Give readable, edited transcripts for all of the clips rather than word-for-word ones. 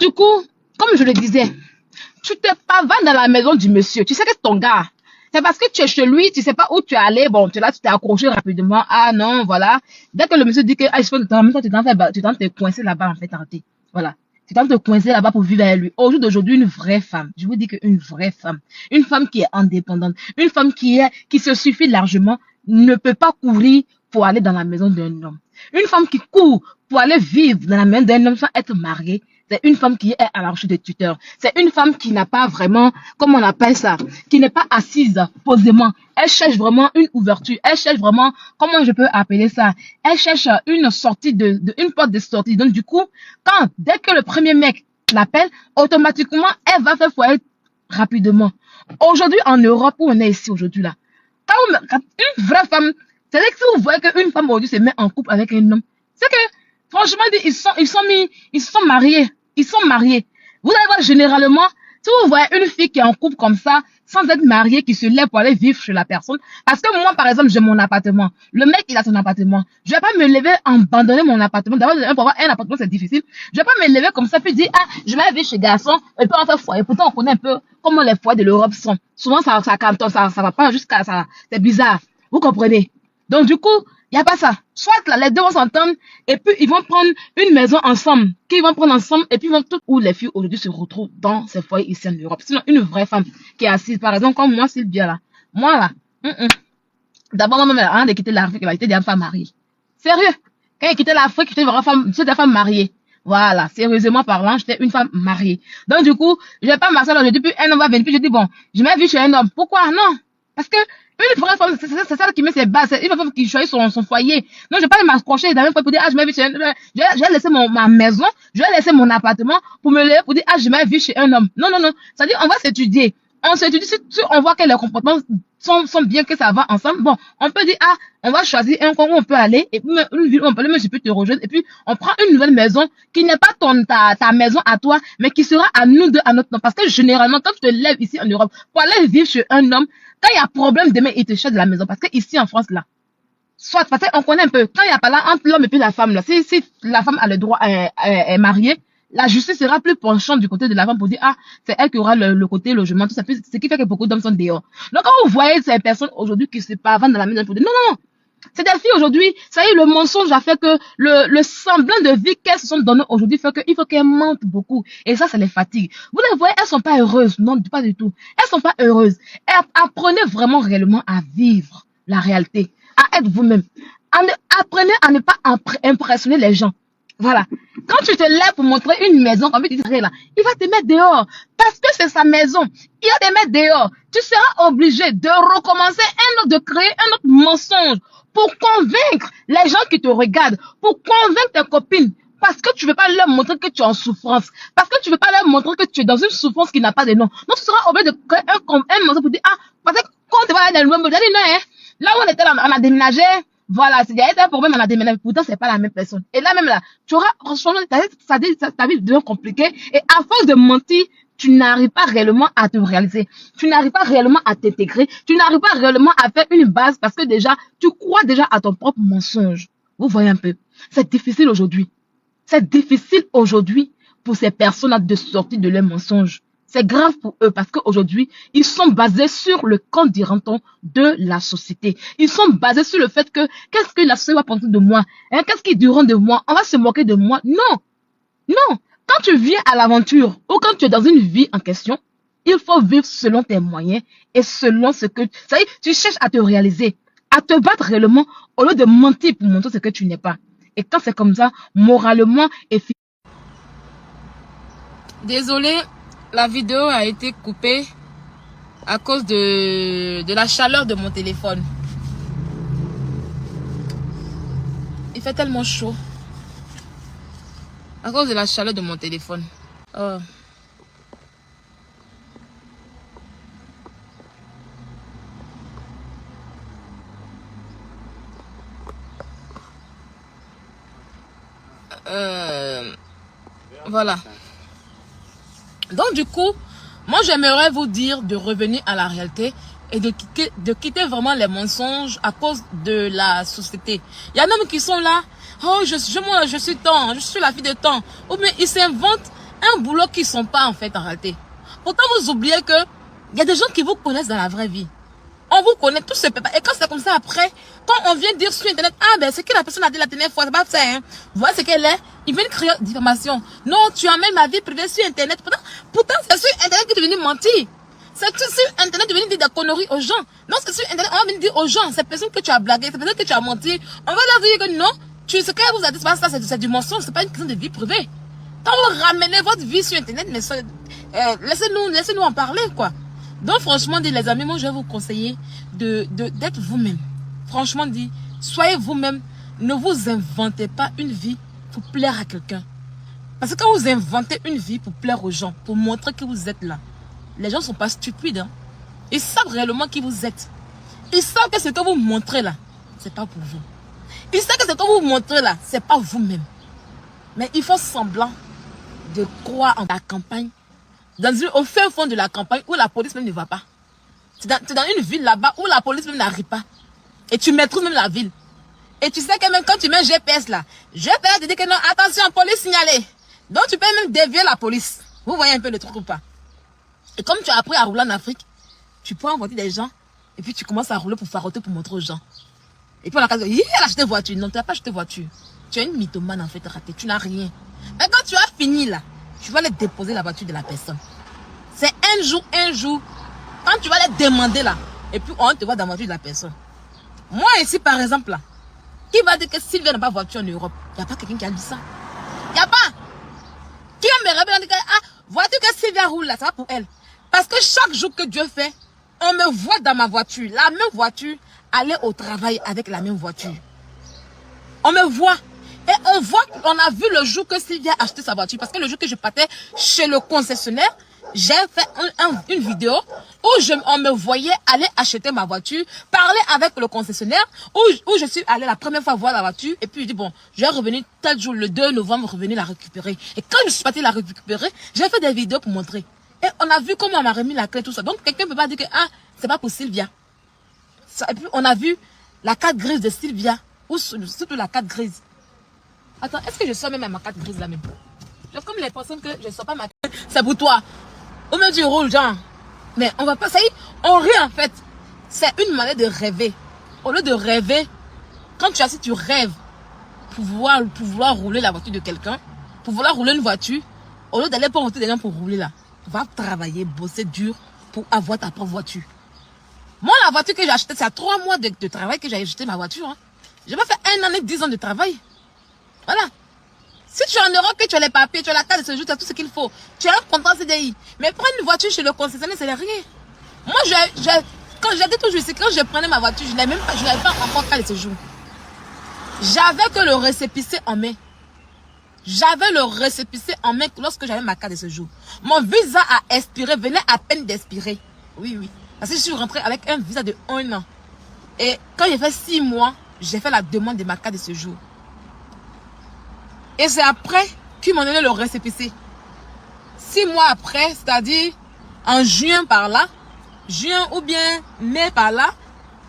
du coup, comme je le disais, tu te pavanes dans la maison du monsieur. Tu sais que c'est ton gars. C'est parce que tu es chez lui, tu sais pas où tu es allé. Bon, tu es là, tu t'es accroché rapidement. Ah non, voilà. Dès que le monsieur dit que, ah, je peux te même temps, tu tentes de te coincer là-bas, en fait, arrêtez. Voilà. Tu tentes de te coincer là-bas pour vivre avec lui. Au jour d'aujourd'hui, une vraie femme. Je vous dis qu'une vraie femme. Une femme qui est indépendante. Une femme qui se suffit largement, ne peut pas courir pour aller dans la maison d'un homme. Une femme qui court pour aller vivre dans la maison d'un homme sans être mariée, c'est une femme qui est à la recherche de tuteurs. C'est une femme qui n'a pas vraiment, comment on appelle ça, qui n'est pas assise posément. Elle cherche vraiment une ouverture. Elle cherche vraiment, comment je peux appeler ça? Elle cherche une sortie une porte de sortie. Donc du coup, dès que le premier mec l'appelle, automatiquement, elle va faire foyer rapidement. Aujourd'hui, en Europe, où on est ici aujourd'hui là, quand une vraie femme, c'est-à-dire que si vous voyez qu'une femme aujourd'hui se met en couple avec un homme, c'est que, franchement, ils sont mariés. Ils sont mariés. Vous allez voir généralement, si vous voyez une fille qui est en couple comme ça, sans être mariée, qui se lève pour aller vivre chez la personne, parce que moi, par exemple, j'ai mon appartement. Le mec, il a son appartement. Je vais pas me lever, abandonner mon appartement. D'abord, pour avoir un appartement, c'est difficile. Je vais pas me lever comme ça, puis dire, ah, je vais vivre chez garçon, et puis on fait foyer. Pourtant, on connaît un peu comment les foyers de l'Europe sont. Souvent, ça cantonne, ça va pas jusqu'à ça. C'est bizarre. Vous comprenez? Donc, du coup, il n'y a pas ça. Soit là, les deux vont s'entendre et puis ils vont prendre une maison ensemble, qu'ils vont prendre ensemble et puis ils vont toutes où les filles aujourd'hui se retrouvent dans ces foyers ici en Europe. Sinon, une vraie femme qui est assise, par exemple, comme moi, Sylvia là. Moi là, d'abord, moi-même, avant de quitter l'Afrique, j'étais déjà femme mariée. Sérieux. Quand j'ai quitté l'Afrique, j'étais une femme mariée. Voilà, sérieusement parlant, j'étais une femme mariée. Donc, du coup, je vais pas m'asseoir là, je dis, puis un homme va venir, puis je dis, bon, je m'ai vu chez un homme. Pourquoi? Non. Parce que une vraie femme, c'est ça qui met ses bases. C'est une femme qui choisit son foyer. Non, je vais pas m'accrocher dans la même fois pour dire, ah, je m'ai vu chez un homme. Je vais laisser ma maison, je vais laisser mon appartement pour me lever pour dire, ah, je m'ai vu chez un homme. Non, non, non. C'est-à-dire, on va s'étudier. On s'étudie, si on voit que les comportements sont bien, que ça va ensemble. Bon, on peut dire, ah, on va choisir un coin où on peut aller, et puis une ville où on peut aller, mais je peux te rejoindre, et puis on prend une nouvelle maison qui n'est pas ta maison à toi, mais qui sera à nous deux, à notre nom. Parce que généralement, quand tu te lèves ici en Europe, pour aller vivre chez un homme, quand il y a problème, demain, il te cherche de la maison. Parce que ici en France, là, soit, parce qu'on connaît un peu, quand il n'y a pas là, entre l'homme et puis la femme, là, si la femme a le droit, est mariée, la justice sera plus penchante du côté de la femme pour dire, ah, c'est elle qui aura le côté logement, tout ça, ce qui fait que beaucoup d'hommes sont dehors. Donc, quand vous voyez ces personnes aujourd'hui qui se pavanent dans la maison pour dire, non, non, non, c'est des filles aujourd'hui, ça y est, le mensonge a fait que le semblant de vie qu'elles se sont donné aujourd'hui fait qu'il faut qu'elles mentent beaucoup. Et ça les fatigue. Vous les voyez, elles sont pas heureuses. Non, pas du tout. Elles sont pas heureuses. Apprenez vraiment réellement à vivre la réalité, à être vous-même. Apprenez à ne pas impressionner les gens. Voilà. Quand tu te lèves pour montrer une maison, comme tu dis là, il va te mettre dehors. Parce que c'est sa maison. Il va te mettre dehors. Tu seras obligé de recommencer de créer un autre mensonge pour convaincre les gens qui te regardent, pour convaincre tes copines. Parce que tu ne veux pas leur montrer que tu es en souffrance. Parce que tu ne veux pas leur montrer que tu es dans une souffrance qui n'a pas de nom. Donc tu seras obligé de créer un mensonge pour dire, ah, parce que quand tu vas aller dans le même, là où on était là, on a déménagé. Voilà, il y a un problème, on a déménagé. Pourtant, c'est pas la même personne. Et là, même là, tu auras, franchement, ta vie devient compliquée. Et à force de mentir, tu n'arrives pas réellement à te réaliser. Tu n'arrives pas réellement à t'intégrer. Tu n'arrives pas réellement à faire une base parce que déjà, tu crois déjà à ton propre mensonge. Vous voyez un peu. C'est difficile aujourd'hui. C'est difficile aujourd'hui pour ces personnes-là de sortir de leurs mensonges. C'est grave pour eux parce qu'aujourd'hui, ils sont basés sur le camp dira-t-on de la société. Ils sont basés sur le fait que qu'est-ce que la société va penser de moi, hein? Qu'est-ce qu'ils diront de moi? On va se moquer de moi? Non, non. Quand tu viens à l'aventure ou quand tu es dans une vie en question, il faut vivre selon tes moyens et selon ce que... Ça y est, tu cherches à te réaliser, à te battre réellement au lieu de mentir pour montrer ce que tu n'es pas. Et quand c'est comme ça, moralement et... Désolé. La vidéo a été coupée à cause de la chaleur de mon téléphone. Il fait tellement chaud. À cause de la chaleur de mon téléphone. Oh. Voilà. Donc du coup, moi j'aimerais vous dire de revenir à la réalité et de quitter vraiment les mensonges à cause de la société. Il y a des hommes qui sont là, oh je suis tant, je suis la fille de tant, ou bien ils s'inventent un boulot qui ne sont pas en fait en réalité. Pourtant, vous oubliez que il y a des gens qui vous connaissent dans la vraie vie. On vous connaît, tout se peut pas. Et quand c'est comme ça après, quand on vient dire sur Internet, ah ben ce que la personne a dit la dernière fois, c'est pas ça, hein. Voilà ce qu'elle est. Ils viennent créer diffamation. Non, tu emmènes ma vie privée sur Internet. Pourtant c'est sur Internet que tu es venu mentir. C'est sur Internet que tu es venu dire des conneries aux gens. Non, c'est sur Internet, on va venir dire aux gens, ces personnes que tu as blagué, ces personnes que tu as menti, on va leur dire que non, ce qu'elle vous a dit, c'est pas ça, c'est du mensonge, c'est pas une question de vie privée. Quand vous ramenez votre vie sur Internet, mais laissez-nous en parler, quoi. Donc, franchement, dit les amis, moi, je vais vous conseiller d'être vous-même. Franchement, dit, soyez vous-même. Ne vous inventez pas une vie pour plaire à quelqu'un. Parce que quand vous inventez une vie pour plaire aux gens, pour montrer que vous êtes là, les gens ne sont pas stupides. Hein. Ils savent réellement qui vous êtes. Ils savent que ce que vous montrez là, c'est pas pour vous. Ils savent que ce que vous montrez là, c'est pas vous-même. Mais ils font semblant de croire en la campagne. Au fin fond de la campagne où la police même ne va pas. Tu es dans une ville là-bas où la police même n'arrive pas. Et tu maîtrises même la ville. Et tu sais que même quand tu mets un GPS là, GPS te dit que non, attention, police signalée. Donc tu peux même dévier la police. Vous voyez un peu le truc ou pas? Et comme tu as appris à rouler en Afrique, tu peux envoyer des gens et puis tu commences à rouler pour faroter pour montrer aux gens. Et puis on a dit, elle a acheté voiture. Non, tu n'as pas acheté voiture. Tu es une mythomane en fait ratée. Tu n'as rien. Mais quand tu as fini là, tu vas aller déposer la voiture de la personne. C'est un jour. Quand tu vas aller demander là, et puis on te voit dans la voiture de la personne. Moi ici par exemple là, qui va dire que Sylvia n'a pas de voiture en Europe? Il n'y a pas quelqu'un qui a dit ça. Il n'y a pas. Qui va me révéler que, ah, voiture que Sylvia roule là, ça va pour elle. Parce que chaque jour que Dieu fait, on me voit dans ma voiture, la même voiture, aller au travail avec la même voiture. On me voit. Et on a vu le jour que Sylvia a acheté sa voiture. Parce que le jour que je partais chez le concessionnaire, j'ai fait une vidéo où on me voyait aller acheter ma voiture, parler avec le concessionnaire, où je suis allée la première fois voir la voiture. Et puis je dis, bon, je vais revenir tel jour, le 2 novembre, revenir la récupérer. Et quand je suis partie la récupérer, j'ai fait des vidéos pour montrer. Et on a vu comment on m'a remis la clé, tout ça. Donc quelqu'un ne peut pas dire que, ah, c'est pas pour Sylvia. Et puis on a vu la carte grise de Sylvia, ou surtout la carte grise. Attends, est-ce que je sors même à ma carte grise là même? J'ai comme l'impression que je ne sors pas ma carte. C'est pour toi. Ou même tu roules, genre. Mais on va pas, ça y est, on rit en fait. C'est une manière de rêver. Au lieu de rêver, quand tu as assis, tu rêves pour vouloir rouler la voiture de quelqu'un, pour vouloir rouler une voiture, au lieu d'aller pour monter des gens pour rouler là, va travailler, bosser dur pour avoir ta propre voiture. Moi, la voiture que j'ai achetée, c'est à 3 mois de travail que j'ai acheté ma voiture. Hein. Je vais faire 1 an et 10 ans de travail. Voilà. Si tu es en Europe, que tu as les papiers, tu as la carte de séjour, tu as tout ce qu'il faut. Tu as un contrat CDI. Mais prendre une voiture chez le concessionnaire, c'est rien. Moi, quand j'étais toujours ici, quand je prenais ma voiture, je n'avais pas encore carte de séjour. J'avais que le récépissé en main. J'avais le récépissé en main lorsque j'avais ma carte de séjour. Mon visa a expiré, venait à peine d'expirer. Oui. Parce que je suis rentrée avec un visa de 1 an. Et quand j'ai fait 6 mois, j'ai fait la demande de ma carte de séjour. Et c'est après qu'ils m'ont donné le récépissé. 6 mois après, c'est-à-dire en juin par là, juin ou bien mai par là,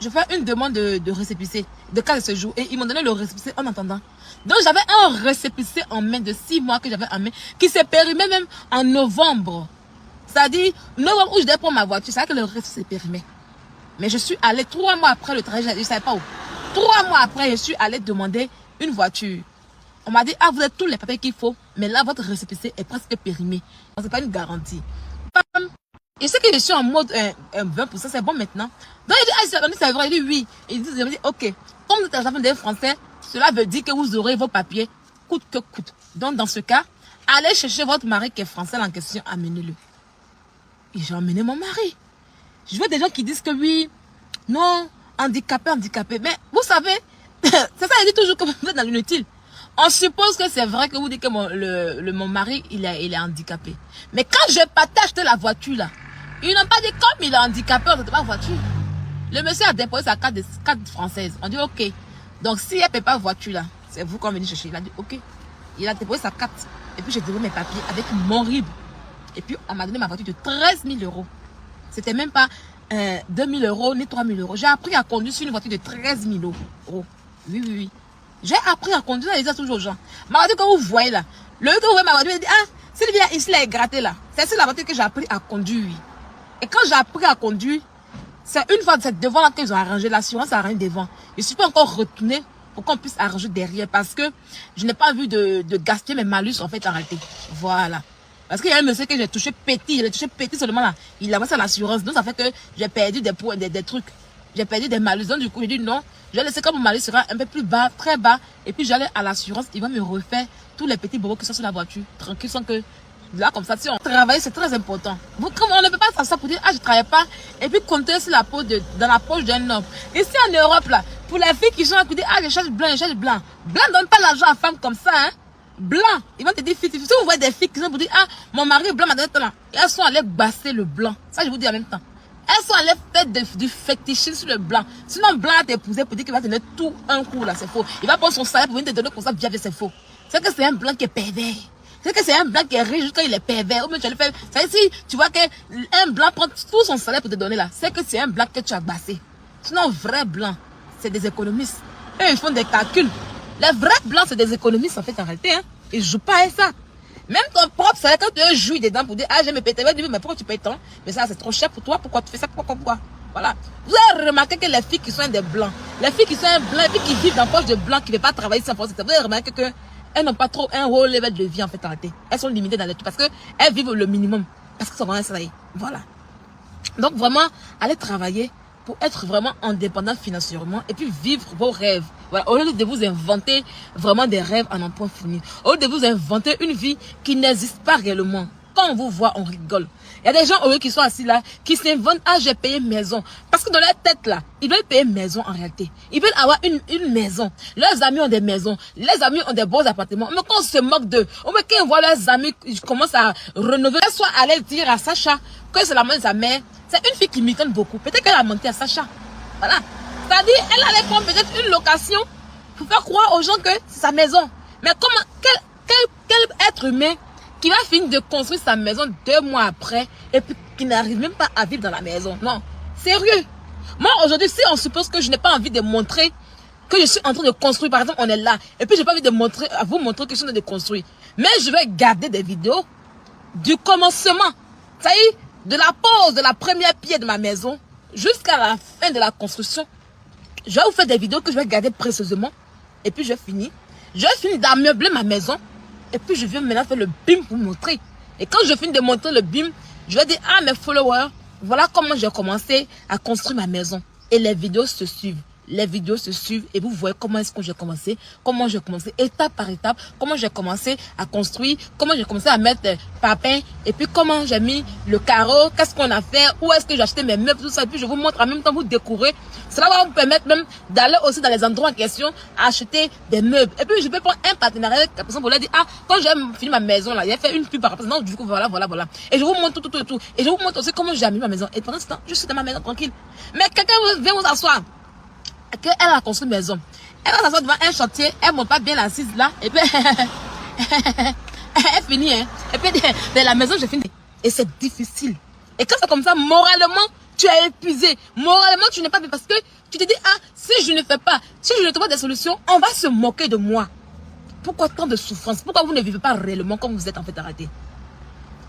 je fais une demande de récépissé, de carte de séjour. Et ils m'ont donné le récépissé en attendant. Donc j'avais un récépissé en main de 6 mois que j'avais en main, qui s'est périmé même en novembre. C'est-à-dire, novembre où je devais prendre ma voiture, c'est vrai que le récépissé s'est périmé. Mais je suis allée 3 mois après le travail, je ne savais pas où. 3 mois après, je suis allée demander une voiture. On m'a dit, ah, vous avez tous les papiers qu'il faut, mais là, votre récépissé est presque périmé. Ce n'est pas une garantie. Et ce que je suis en mode 20%, c'est bon maintenant. Donc, il dit, ah, c'est vrai, il dit oui. Il me dit, ok, comme vous êtes à la fin des Français, cela veut dire que vous aurez vos papiers, coûte que coûte. Donc, dans ce cas, allez chercher votre mari qui est français en question, amenez-le. Et j'ai emmené mon mari. Je vois des gens qui disent que oui, non, handicapé. Mais vous savez, c'est ça, il dit toujours que vous êtes dans l'inutile. On suppose que c'est vrai que vous dites que mon mari, il est handicapé. Mais quand je partais acheter la voiture là, ils n'ont pas dit comme il est handicapé, on ne pas voiture. Le monsieur a déposé sa carte française. On dit ok. Donc si elle ne paie pas voiture là, c'est vous qu'on venez chercher. Il a dit ok. Il a déposé sa carte. Et puis j'ai donné mes papiers avec mon RIB. Et puis on m'a donné ma voiture de 13 000 €. C'était même pas 2 000 € ni 3 000 €. J'ai appris à conduire sur une voiture de 13 000 €. Oui. J'ai appris à conduire, ça les a toujours aux gens. Ma voiture que vous voyez là, le que vous voyez ma voiture, il dit, ah, S'il vient ici, là, est gratté là. C'est la voiture que j'ai appris à conduire. Et quand j'ai appris à conduire, c'est une fois cette devant là qu'ils ont arrangé. L'assurance a arrangé devant. Je suis pas encore retourné pour qu'on puisse arranger derrière. Parce que je n'ai pas envie de gaspiller mes malus en fait arrêté. Voilà. Parce qu'il y a un monsieur que j'ai touché petit. Je l'ai touché petit seulement là. Il a avancé à l'assurance. Donc ça fait que j'ai perdu des trucs. J'ai perdu des malus. Donc du coup, j'ai dit non. Je vais laisser comme mon malus sera un peu plus bas, très bas. Et puis j'allais à l'assurance. Il va me refaire tous les petits bobos qui sont sur la voiture. Tranquille, sans que... Là, comme ça, si on travaille, c'est très important. Vous, comme on ne peut pas faire ça pour dire, ah, je ne travaille pas, et puis compter sur la peau dans la poche d'un homme. Ici, en Europe, là, pour les filles qui sont à côté, ah, je cherche blanc, je cherche blanc. Blanc ne donne pas l'argent à femme comme ça, hein. Blanc, ils vont te dire, si vous voyez des filles qui sont pour dire, ah, mon mari est blanc, m'a donné temps, elles sont allées basser le blanc. Ça, je vous dis en même temps. Elles sont allées faire du fétichisme sur le blanc. Sinon, blanc a t'épouser pour dire qu'il va te donner tout un coup, là, c'est faux. Il va prendre son salaire pour venir te donner comme ça, bien, c'est faux. C'est que c'est un blanc qui est pervers. C'est que c'est un blanc qui est riche quand il est pervers. Ou même tu le fais. C'est si tu vois qu'un blanc prend tout son salaire pour te donner là. C'est que c'est un blanc que tu as bassé. Sinon, vrai blanc, c'est des économistes. Eux, ils font des calculs. Les vrais blancs, c'est des économistes en fait en réalité. Hein. Ils ne jouent pas à ça. Même ton propre salaire, quand tu jouis dedans pour dire, ah, j'ai mes pétés, mais pourquoi tu payes tant? Mais ça, c'est trop cher pour toi. Pourquoi tu fais ça? Pourquoi? Voilà. Vous avez remarqué que les filles qui sont des blancs, les filles qui sont blancs, les filles qui vivent dans poche de blanc, qui ne veulent pas travailler sans force, vous avez remarqué que elles n'ont pas trop un haut level de vie en fait en réalité. Elles sont limitées dans les trucs parce qu'elles vivent le minimum. Parce que ça va ça y est. Voilà. Donc vraiment, allez travailler pour être vraiment indépendant financièrement et puis vivre vos rêves. Voilà. Au lieu de vous inventer vraiment des rêves en un point fini. Au lieu de vous inventer une vie qui n'existe pas réellement. Quand on vous voit, on rigole. Il y a des gens qui sont assis là, qui s'inventent, ah, j'ai payé maison. Parce que dans leur tête là, ils veulent payer maison en réalité. Ils veulent avoir une maison. Leurs amis ont des maisons. Les amis ont des beaux appartements. Mais quand on se moque d'eux, quand ils voient leurs amis, ils commencent à renouveler, soit aller dire à Sacha que c'est la main de sa mère. C'est une fille qui m'étonne beaucoup. Peut-être qu'elle a menti à Sacha. Voilà. C'est-à-dire, elle allait prendre peut-être une location pour faire croire aux gens que c'est sa maison. Mais comment, quel être humain qui va finir de construire sa maison 2 mois après et puis qui n'arrive même pas à vivre dans la maison? Non, sérieux. Moi aujourd'hui, si on suppose que je n'ai pas envie de montrer que je suis en train de construire, par exemple on est là, et puis je n'ai pas envie de montrer, à vous montrer que je suis en train de construire, mais je vais garder des vidéos du commencement, ça y est, de la pose de la première pierre de ma maison jusqu'à la fin de la construction. Je vais vous faire des vidéos que je vais garder précieusement et puis je finis d'ameubler ma maison. Et puis je viens maintenant faire le BIM pour montrer. Et quand je finis de montrer le BIM, je vais dire à mes followers, voilà comment j'ai commencé à construire ma maison. Et les vidéos se suivent. Les vidéos se suivent et vous voyez comment est-ce que j'ai commencé. Comment j'ai commencé étape par étape. Comment j'ai commencé à construire. Comment j'ai commencé à mettre papin. Et puis comment j'ai mis le carreau. Qu'est-ce qu'on a fait. Où est-ce que j'ai acheté mes meubles. Tout ça. Et puis je vous montre en même temps. Vous découvrez. Cela va vous permettre même d'aller aussi dans les endroits en question. Acheter des meubles. Et puis je peux prendre un partenariat avec la personne pour leur dire. Ah, quand j'ai fini ma maison là. J'ai fait une pub par rapport. Non, du coup voilà. Et je vous montre tout. Et je vous montre aussi comment j'ai mis ma maison. Et pendant ce temps, je suis dans ma maison tranquille. Mais quelqu'un vient vous asseoir. Qu'elle a construit une maison. Elle va s'asseoir devant un chantier, elle ne monte pas bien l'assise là, et puis elle finit, hein. Et puis de la maison, j'ai fini. Et c'est difficile. Et quand c'est comme ça, moralement, tu es épuisé. Moralement, tu n'es pas bien parce que tu te dis, ah, si je ne fais pas, si je ne trouve pas des solutions, on va se moquer de moi. Pourquoi tant de souffrance? Pourquoi vous ne vivez pas réellement comme vous êtes en fait arrêté?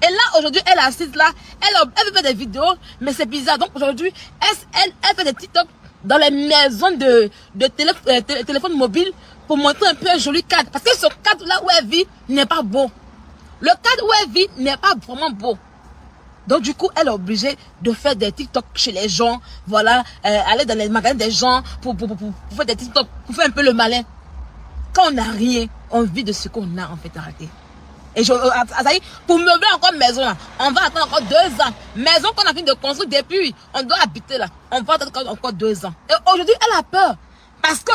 Et là, aujourd'hui, elle est assise là, elle fait des vidéos, mais c'est bizarre. Donc aujourd'hui, elle fait des TikTok dans les maisons de téléphone mobile pour montrer un peu un joli cadre. Parce que ce cadre là où elle vit n'est pas beau. Le cadre où elle vit n'est pas vraiment beau. Donc du coup, elle est obligée de faire des TikTok chez les gens. Voilà, aller dans les magasins des gens pour faire des TikTok, pour faire un peu le malin. Quand on n'a rien, on vit de ce qu'on a en fait arrêté. Et pour meubler encore une maison là, on va attendre encore 2 ans. Maison qu'on a fini de construire depuis, on doit habiter là. On va attendre encore 2 ans. Et aujourd'hui, elle a peur. Parce que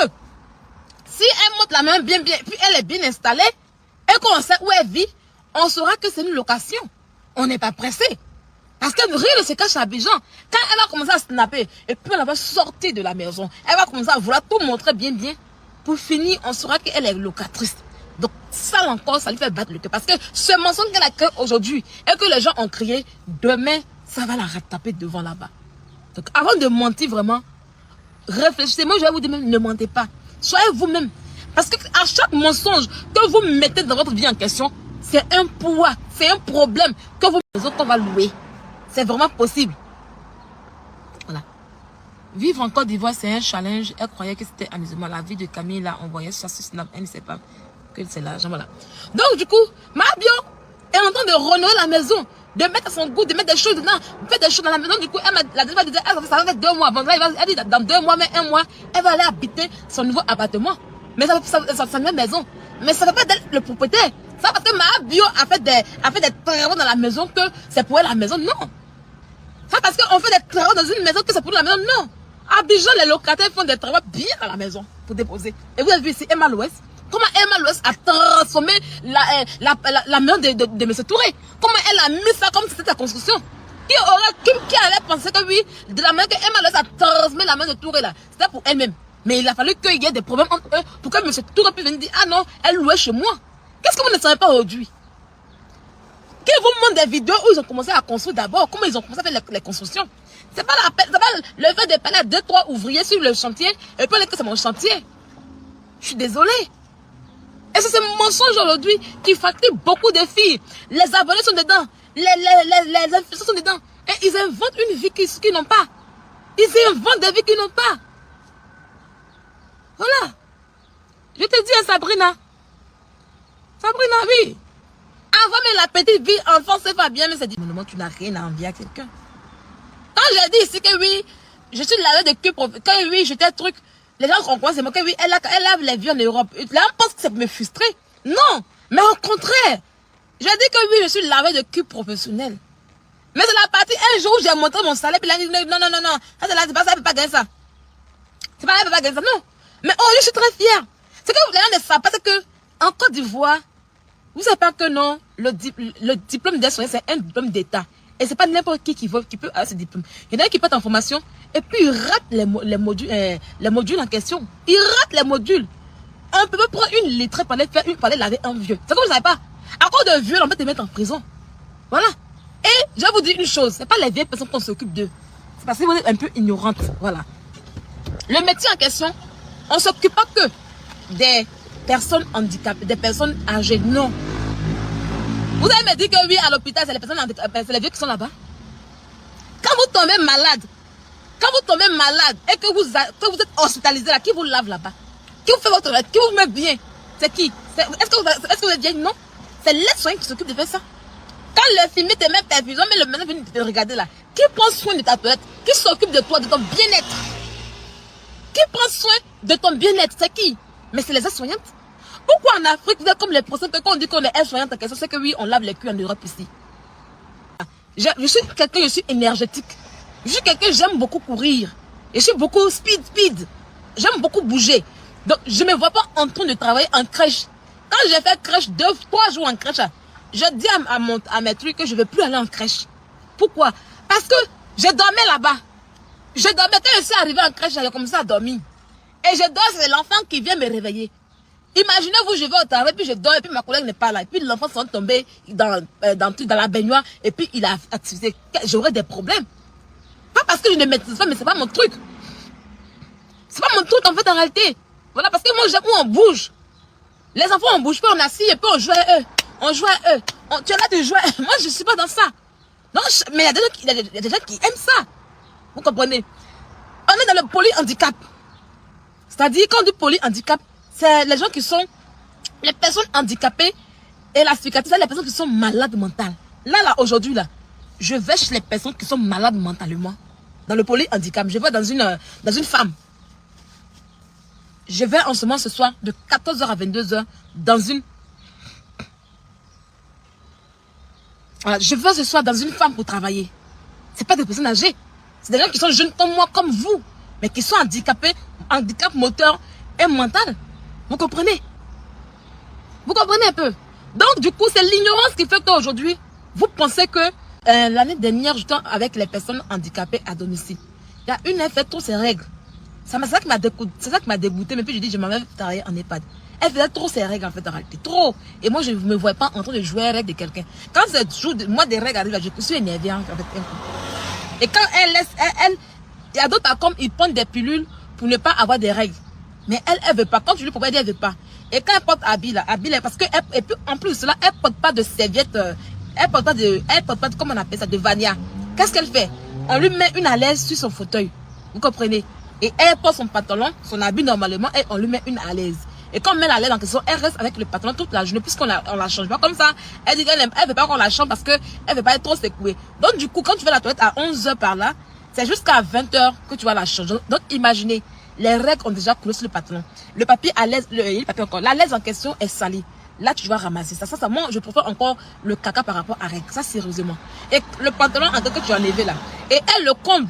si elle monte la main bien, puis elle est bien installée, et qu'on sait où elle vit, on saura que c'est une location. On n'est pas pressé. Parce que rien ne se cache à Abidjan. Quand elle va commencer à snapper, et puis elle va sortir de la maison, elle va commencer à vouloir tout montrer bien. Pour finir, on saura qu'elle est locatrice. Donc ça encore, ça lui fait battre le cœur. Parce que ce mensonge qu'elle a créé aujourd'hui et que les gens ont crié, demain, ça va la retaper devant là-bas. Donc avant de mentir vraiment, réfléchissez. Moi, je vais vous dire même, ne mentez pas. Soyez vous-même. Parce que à chaque mensonge que vous mettez dans votre vie en question, C'est un poids, c'est un problème que vous maison qu'on va louer. C'est vraiment possible. Voilà. Vivre en Côte d'Ivoire, c'est un challenge. Elle croyait que c'était amusement. La vie de Camille, là, on voyait ça sur Snap. Elle ne sait pas que c'est l'argent. Voilà. Donc, du coup, ma bio est en train de renouer la maison, de mettre à son goût, de mettre des choses dedans, faire des choses dans la maison. Du coup, elle la dernière fois, elle disait, ça va faire 2 mois. Bon, là, elle dit, dans 2 mois, mais 1 mois, elle va aller habiter son nouveau appartement. Mais sa nouvelle maison. Mais ça ne fait pas d'elle le propriétaire. Ça parce que ma bio a fait des travaux dans la maison que c'est pour elle la maison. Non. Ça parce qu'on fait des travaux dans une maison que c'est pour la maison. Non. À Abidjan, les locataires font des travaux bien dans la maison pour déposer. Et vous avez vu ici Emma Louès. Comment Emma Louès a transformé la maison de M. Touré. Comment elle a mis ça comme si c'était sa construction. Qui allait penser que oui, de la manière que Emma Louès a transformé la maison de Touré là, c'était pour elle-même. Mais il a fallu qu'il y ait des problèmes entre eux pour que M. Touré puisse venir dire, ah non, elle louait chez moi. Qu'est-ce que vous ne savez pas aujourd'hui? Qui vous montre des vidéos où ils ont commencé à construire d'abord, comment ils ont commencé à faire les constructions. C'est pas le fait de parler à 2-3 ouvriers sur le chantier et puis que c'est mon chantier. Je suis désolée. Et c'est ce mensonge aujourd'hui qui fatigue beaucoup de filles. Les abonnés sont dedans, les influenceurs sont dedans. Et ils inventent une vie qu'ils n'ont pas. Ils inventent des vies qu'ils n'ont pas. Voilà. Je te dis à Sabrina. Sabrina, oui. Avant même la petite vie, enfant, c'est pas bien, mais c'est dit, non, tu n'as rien à envier à quelqu'un. Quand j'ai dit ici que oui, je suis lavée de cul, que oui, j'étais truc, les gens comprennent, c'est moi que oui, elle lave les vies en Europe. Là, on pense que ça peut me frustrer. Non, mais au contraire. J'ai dit que oui, je suis lavée de cul professionnel. Mais c'est la partie, un jour où j'ai montré mon salaire, puis là, il dit, non, ça, c'est pas ça, elle peut pas gagner ça. C'est pas, elle peut pas gagner ça, non. Mais oh, je suis très fière. C'est que les gens ne savent pas, c'est que, en Côte d'Ivoire, vous savez pas que non, le diplôme d'aide-soignant, c'est un diplôme d'État. Et c'est pas n'importe qui peut avoir ce diplôme. Il y en a qui partent en formation et puis ils ratent les modules en question. Ils ratent les modules. On peut pas prendre une lettrée pour aller laver un vieux. C'est comme vous savez pas. À cause de vieux, on peut te mettre en prison. Voilà. Et je vais vous dire une chose, c'est pas les vieilles personnes qu'on s'occupe d'eux. C'est parce que vous êtes un peu ignorantes. Voilà. Le métier en question, on ne s'occupe pas que des personnes handicapées, des personnes âgées. Non. Vous avez me dit que oui, à l'hôpital, c'est les personnes handicapées, c'est les vieux qui sont là-bas. Quand vous tombez malade, et que vous êtes hospitalisé là, qui vous lave là-bas? Qui vous fait votre toilette? Qui vous met bien? C'est qui? Est-ce que vous êtes bien? Non. C'est l'aide-soignant qui s'occupe de faire ça. Quand le film te met perfusion, mais le médecin vient te regarder là. Qui prend soin de ta toilette? Qui s'occupe de toi, de ton bien-être? Qui prend soin de ton bien-être? C'est qui? Mais c'est les aides-soignantes. Pourquoi en Afrique, vous êtes comme les procès, quand on dit qu'on est aide-soignante en question, c'est que oui, on lave les culs en Europe ici. Je suis quelqu'un, je suis énergétique. Je suis quelqu'un, j'aime beaucoup courir. Je suis beaucoup speed. J'aime beaucoup bouger. Donc, je ne me vois pas en train de travailler en crèche. Quand j'ai fait crèche 2-3 jours en crèche, je dis à mes trucs que je ne vais plus aller en crèche. Pourquoi? Parce que je dormais là-bas. Je dormais, quand je suis arrivé en crèche, j'ai commencé à dormir. Et je dors, c'est l'enfant qui vient me réveiller. Imaginez-vous, je vais au travail, puis je dors, et puis ma collègue n'est pas là. Et puis l'enfant sont tombés dans la baignoire, et puis il a activé. J'aurais des problèmes. Pas parce que je ne maîtrise pas, mais c'est pas mon truc. C'est pas mon truc en fait en réalité. Voilà, parce que moi j'aime où on bouge. Les enfants on bouge pas, on assis et puis on joue à eux. Tu es là, tu joues à eux. Moi je suis pas dans ça. Non, mais il y a des gens qui aiment ça. Vous comprenez? On est dans le polyhandicap. C'est-à-dire quand on dit polyhandicap, c'est les gens qui sont les personnes handicapées et la cicatrice, c'est les personnes qui sont malades mentales. Là, aujourd'hui, là, je vais chez les personnes qui sont malades mentalement. Dans le polyhandicap, je vais dans une femme. Je vais en ce moment ce soir de 14h à 22h dans une... Voilà, je vais ce soir dans une femme pour travailler. Ce pas des personnes âgées. C'est des gens qui sont jeunes comme moi, comme vous, mais qui sont handicapés, handicap moteur et mental. Vous comprenez? Vous comprenez un peu? Donc, du coup, c'est l'ignorance qui fait qu'aujourd'hui, vous pensez que l'année dernière, j'étais avec les personnes handicapées à domicile. Il y a une, elle fait trop ses règles. C'est ça qui m'a dégoûté. Mais puis, je dis, je m'en vais travailler en EHPAD. Elle faisait trop ses règles, en fait, en réalité. Trop. Et moi, je ne me vois pas en train de jouer à règles de quelqu'un. Quand moi, des règles arrivent, je suis énervée, en fait. Et quand elle laisse, il y a d'autres, comme ils prennent des pilules pour ne pas avoir des règles. Mais elle veut pas. Quand tu lui proposes, elle veut pas. Et quand elle porte habit là, parce que et puis en plus de cela, elle porte pas de serviette, elle porte pas de, comment on appelle ça, de vania. Qu'est-ce qu'elle fait? On lui met une à l'aise sur son fauteuil. Vous comprenez? Et elle porte son pantalon, son habit normalement, et on lui met une à l'aise. Et quand on met la laine en question, elle reste avec le pantalon toute la journée, puisqu'on la change pas comme ça. Elle dit qu'elle veut pas qu'on la change parce que elle veut pas être trop secouée. Donc du coup, quand tu fais la toilette à 11h par là, c'est jusqu'à 20h que tu vas la changer. Donc imaginez, les règles ont déjà coulé sur le pantalon. Le papier à l'aise, la laise en question est salie. Là, tu vas ramasser ça. Moi, je préfère encore le caca par rapport à règles. Ça, sérieusement. Et le pantalon en quelque que tu as enlevé là. Et elle le comble.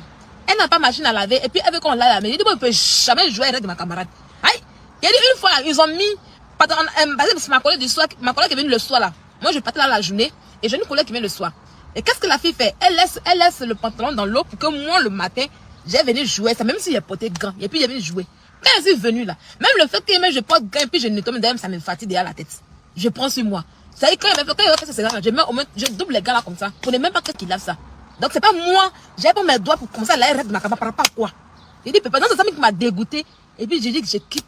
Elle n'a pas machine à laver. Et puis, elle veut qu'on lave la main. Il dit, bon, il ne peut jamais jouer avec ma camarade. Aïe! Il a dit une fois, ils ont mis, c'est ma collègue du soir, ma collègue est venue le soir là. Moi, je partais là la journée et j'ai une collègue qui vient le soir. Et qu'est-ce que la fille fait? Elle laisse le pantalon dans l'eau pour que moi, le matin, j'ai venu jouer ça, même s'il a porté gants. Et puis, il est venu jouer. Quand je suis venue là, même le fait que je porte gants et puis je nettoie, d'ailleurs, ça me fatigue derrière la tête. Je prends sur moi. Ça y est, quand il va faire ça, je mets au moins, je double les gars là comme ça. Pour ne même pas qu'il lave ça. Donc, c'est pas moi, j'ai pas mes doigts pour commencer à l'arrêter de ma caméra par rapport à quoi. Il dit, non, c'est ça qui m'a dégoûté. Et puis, j'ai dit que je quitte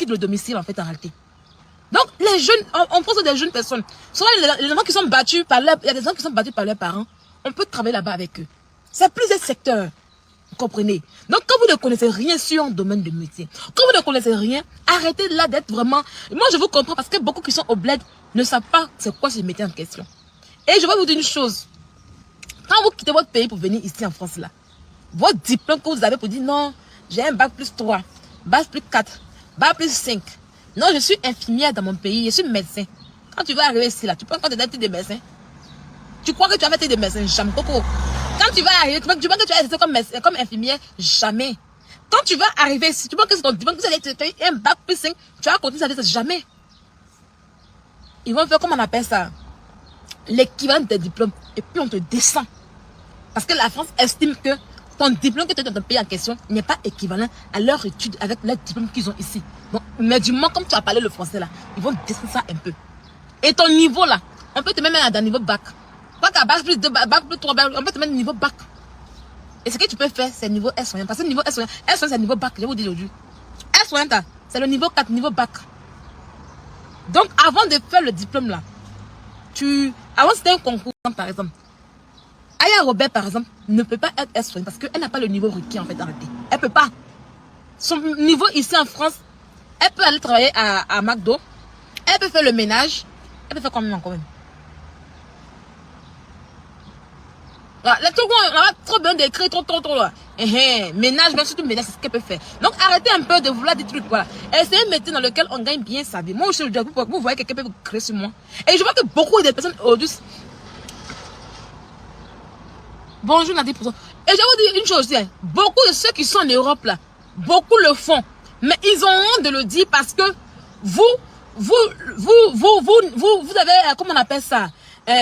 le domicile en fait en réalité. Donc les jeunes, on pense des jeunes personnes. Souvent les enfants qui sont battus par il y a des enfants qui sont battus par leurs parents. On peut travailler là-bas avec eux. C'est plusieurs secteurs. Vous comprenez? Donc quand vous ne connaissez rien sur un domaine de métier, quand vous ne connaissez rien, arrêtez là d'être vraiment. Moi je vous comprends parce que beaucoup qui sont au bled ne savent pas c'est quoi ce métier en question. Et je vais vous dire une chose. Quand vous quittez votre pays pour venir ici en France là, votre diplôme que vous avez pour dire non, j'ai un bac plus 3. Bac plus 4, bac plus 5. Non, je suis infirmière dans mon pays, je suis médecin. Quand tu vas arriver ici, là, tu penses que tu as été des médecins? Tu crois que tu as été des médecins? Jamais, Coco. Quand tu vas arriver, tu penses que tu as été comme infirmière? Jamais. Quand tu vas arriver ici, tu penses que c'est ton diplôme, que tu as un bac plus 5, tu vas continuer à dire jamais. Ils vont faire, comment on appelle ça? L'équivalent de tes diplômes. Et puis on te descend. Parce que la France estime que ton diplôme que tu as dans ton pays en question n'est pas équivalent à leur étude avec les diplômes qu'ils ont ici. Donc, mais du moment comme tu as parlé le français là, ils vont descendre ça un peu. Et ton niveau là, on peut te mettre à un niveau bac. Pas qu'à bac plus 2, bac plus 3, on peut te mettre niveau bac. Et ce que tu peux faire, c'est niveau S1. Parce que niveau S1, c'est le niveau bac, je vous dis aujourd'hui. S1, c'est le niveau 4, niveau bac. Donc, avant de faire le diplôme là, avant c'était un concours, par exemple. Aya Robert, par exemple, ne peut pas être S1 parce qu'elle n'a pas le niveau requis en fait en réalité. Elle peut pas. Son niveau ici en France, elle peut aller travailler à McDo. Elle peut faire le ménage. Elle peut faire combien encore même? Voilà, les trucs, on a trop bien décrit, trop là. Ménage, même surtout ménage, c'est ce qu'elle peut faire. Donc arrêtez un peu de vouloir des trucs, voilà. Essayez un métier dans lequel on gagne bien sa vie. Moi, je dis, vous voyez quelqu'un peut vous créer sur moi. Et je vois que beaucoup de personnes aujourd'hui. Bonjour Nadine. Et je vais vous dire une chose, beaucoup de ceux qui sont en Europe là, beaucoup le font. Mais ils ont honte de le dire parce que vous avez, comment on appelle ça,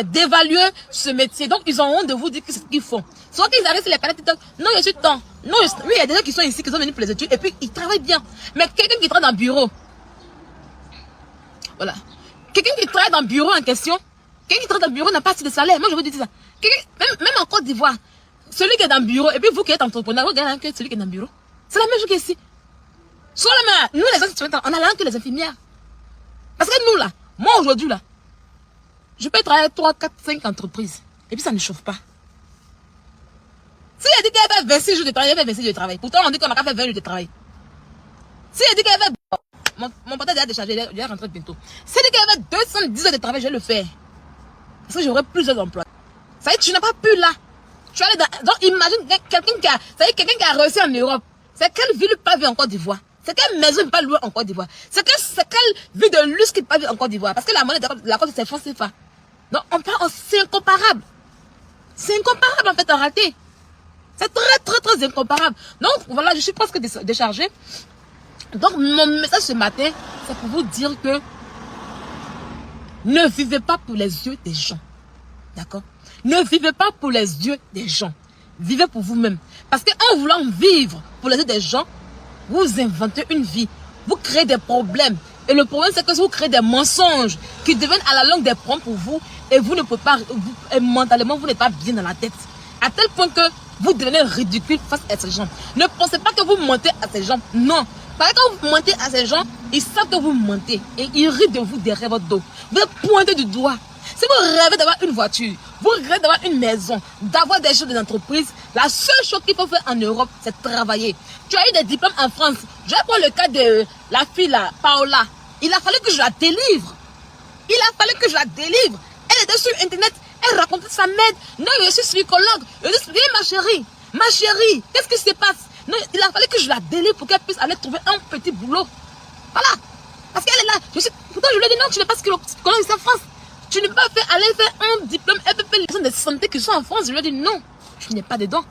d'évaluer ce métier. Donc ils ont honte de vous dire que c'est ce qu'ils font. Soit qu'ils arrivent sur les canaux TikTok, non je suis temps. Non, oui, il y a des gens qui sont ici, qui sont venus pour les études et puis ils travaillent bien. Mais quelqu'un qui travaille dans le bureau, voilà. Quelqu'un qui travaille dans le bureau en question, quelqu'un qui travaille dans le bureau n'a pas assez de salaire. Moi je vous dis ça. Même en Côte d'Ivoire, celui qui est dans le bureau, et puis vous qui êtes entrepreneur, vous gagnez que celui qui est dans le bureau. C'est la même chose qu'ici. Soit là, nous les gens, on a l'air que les infirmières. Parce que nous là, moi aujourd'hui là, je peux travailler 3, 4, 5 entreprises. Et puis ça ne chauffe pas. Si elle dit qu'elle fait 26 jours de travail, elle fait 26 jours de travail. Pourtant on dit qu'on n'a qu'à faire 20 jours de travail. Si elle dit qu'elle fait... Mon pote a déjà déchargé, il est rentré bientôt. Si elle dit qu'elle fait 210 heures de travail, je vais le faire. Parce que j'aurai plusieurs emplois. Ça y est, tu n'as pas pu là. Tu allais dans... Donc imagine quelqu'un qui a réussi en Europe. C'est quelle ville pas vivre en Côte d'Ivoire? C'est quelle maison il peut pas louer en Côte d'Ivoire? C'est quelle ville de luxe qu'il peut pas vivre en Côte d'Ivoire? Parce que la monnaie de la Côte c'est franc CFA. Donc c'est incomparable. C'est incomparable en fait en réalité. C'est très incomparable. Donc voilà, je suis presque déchargée. Donc mon message ce matin, c'est pour vous dire que ne vivez pas pour les yeux des gens. D'accord? Ne vivez pas pour les yeux des gens. Vivez pour vous-même. Parce qu'en voulant vivre pour les yeux des gens, vous inventez une vie. Vous créez des problèmes. Et le problème, c'est que vous créez des mensonges qui deviennent à la longue des problèmes pour vous. Et vous ne pouvez pas, et mentalement, vous n'êtes pas bien dans la tête. À tel point que vous devenez ridicule face à ces gens. Ne pensez pas que vous mentez à ces gens. Non. Parce que quand vous mentez à ces gens, ils savent que vous mentez. Et ils rient de vous derrière votre dos. Vous êtes pointé du doigt. Si vous rêvez d'avoir une voiture, vous rêvez d'avoir une maison, d'avoir des choses d'entreprise, la seule chose qu'il faut faire en Europe, c'est travailler. Tu as eu des diplômes en France. Je vais prendre le cas de la fille là, Paola. Il a fallu que je la délivre. Il a fallu que je la délivre. Elle était sur Internet. Elle racontait sa mère. Non, je suis psychologue. Je suis ma chérie. Ma chérie, qu'est-ce qui se passe? Non, il a fallu que je la délivre pour qu'elle puisse aller trouver un petit boulot. Voilà. Parce qu'elle est là. Pourtant, je lui ai dit non, tu n'es pas psychologue ici en France. Tu ne peux pas aller faire un diplôme. Elle peut faire les gens de santé qui sont en France. Je lui ai dit non, je n'ai pas dedans.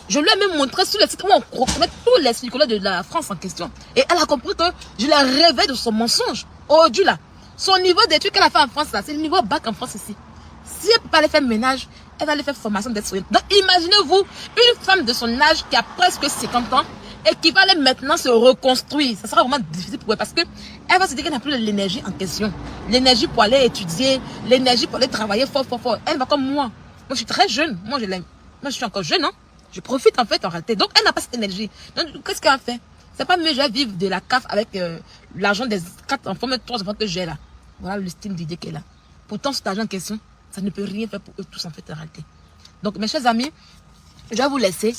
Je lui ai même montré sur le site où on reconnaît tous les psychologues de la France en question. Et elle a compris que je la réveille de son mensonge. Aujourd'hui là, son niveau d'études qu'elle a fait en France là, c'est le niveau bac en France ici. Si elle ne peut pas aller faire ménage, elle va aller faire formation d'aide-soignante. Donc imaginez-vous une femme de son âge qui a presque 50 ans et qui va aller maintenant se reconstruire. Ça sera vraiment difficile pour elle parce que elle va se dire qu'elle n'a plus l'énergie en question. L'énergie pour aller étudier, l'énergie pour aller travailler fort. Elle va comme moi. Moi je suis très jeune, moi je l'aime. Moi je suis encore jeune, hein. Je profite en fait en réalité. Donc elle n'a pas cette énergie. Donc qu'est-ce qu'elle a fait? C'est pas mieux, je vais vivre de la CAF avec l'argent des 4 enfants, mais 3 enfants que j'ai là. Voilà le style d'idée qu'elle a. Pourtant cet argent en question, ça ne peut rien faire pour eux tous en fait en réalité. Donc mes chers amis, je vais vous laisser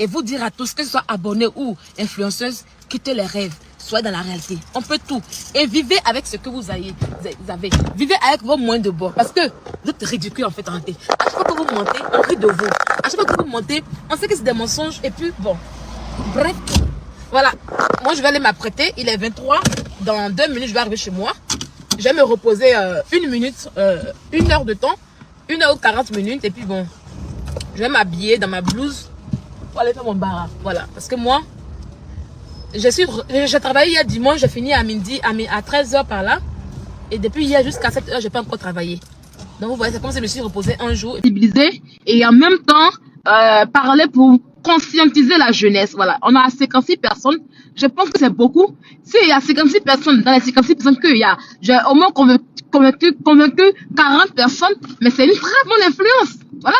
et vous dire à tous, que ce soit abonnés ou influenceuses, quittez les rêves, soyez dans la réalité. On peut tout. Et vivez avec ce que vous avez. Vivez avec vos moyens de bord. Parce que vous êtes ridicule en fait en réalité. À chaque fois que vous mentez, on rit de vous. À chaque fois que vous mentez, on sait que c'est des mensonges. Et puis bon, bref, voilà. Moi je vais aller m'apprêter. Il est 23. Dans 2 minutes, je vais arriver chez moi. Je vais me reposer 1 minute, 1 heure de temps. 1 heure ou 40 minutes. Et puis bon, je vais m'habiller dans ma blouse pour aller faire mon bar. Voilà. Parce que moi, j'ai travaillé hier dimanche, j'ai fini à midi, à 13 h par là. Et depuis hier jusqu'à 7 h, je n'ai pas encore travaillé. Donc vous voyez, c'est comme si je me suis reposée un jour. Et en même temps, parler pour conscientiser la jeunesse. Voilà. On a 56 personnes. Je pense que c'est beaucoup. S'il y a 56 personnes, dans les 56 personnes qu'il y a, j'ai au moins convaincu 40 personnes. Mais c'est une très bonne influence. Voilà.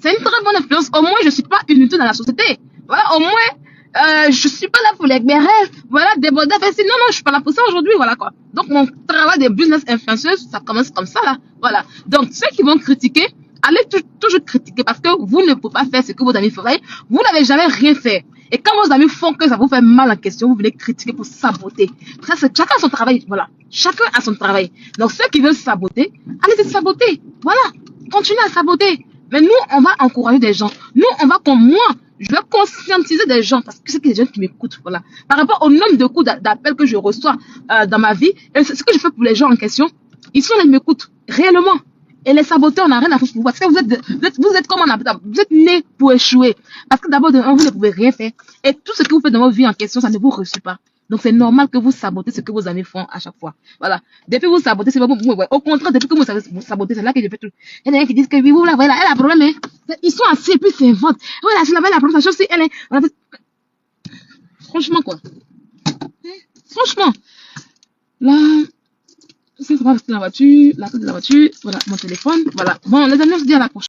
C'est une très bonne influence. Au moins, je ne suis pas inutile dans la société. Voilà. Au moins, je suis pas là pour les rêves. Voilà. Déborder. Non, je suis pas là pour ça aujourd'hui. Voilà quoi. Donc, mon travail de business influenceuse, ça commence comme ça là. Voilà. Donc, ceux qui vont critiquer, allez toujours critiquer parce que vous ne pouvez pas faire ce que vos amis feraient. Vous n'avez jamais rien fait. Et quand vos amis font que ça vous fait mal en question, vous venez critiquer pour saboter. Ça, chacun a son travail. Voilà. Chacun a son travail. Donc, ceux qui veulent saboter, allez saboter. Voilà. Continuez à saboter. Mais nous, on va encourager des gens. Nous, on va comme moi. Je vais conscientiser des gens parce que c'est des gens qui m'écoutent. Voilà. Par rapport au nombre de coups d'appels que je reçois dans ma vie, et ce que je fais pour les gens en question, ils sont là, ils m'écoutent réellement. Et les saboteurs, on n'a rien à faire pour vous. Parce que vous êtes comme un habitable. Vous êtes nés pour échouer. Parce que d'abord, vous ne pouvez rien faire. Et tout ce que vous faites dans votre vie en question, ça ne vous reçoit pas. Donc, c'est normal que vous sabotez ce que vos amis font à chaque fois. Voilà. Depuis que vous sabotez, c'est pas vous. Au contraire, depuis que vous sabotez, c'est là que je fais tout. Il y en a qui disent que oui, vous, là, voilà, elle a un problème, hein. Ils sont assis et puis ils s'inventent. Voilà, c'est là-bas, elle a un problème. Ça, elle est, voilà. Franchement, quoi. Franchement. Là, c'est pas la voiture, la clé de la voiture, voilà, mon téléphone, voilà. Bon, les amis, on se dit à la prochaine.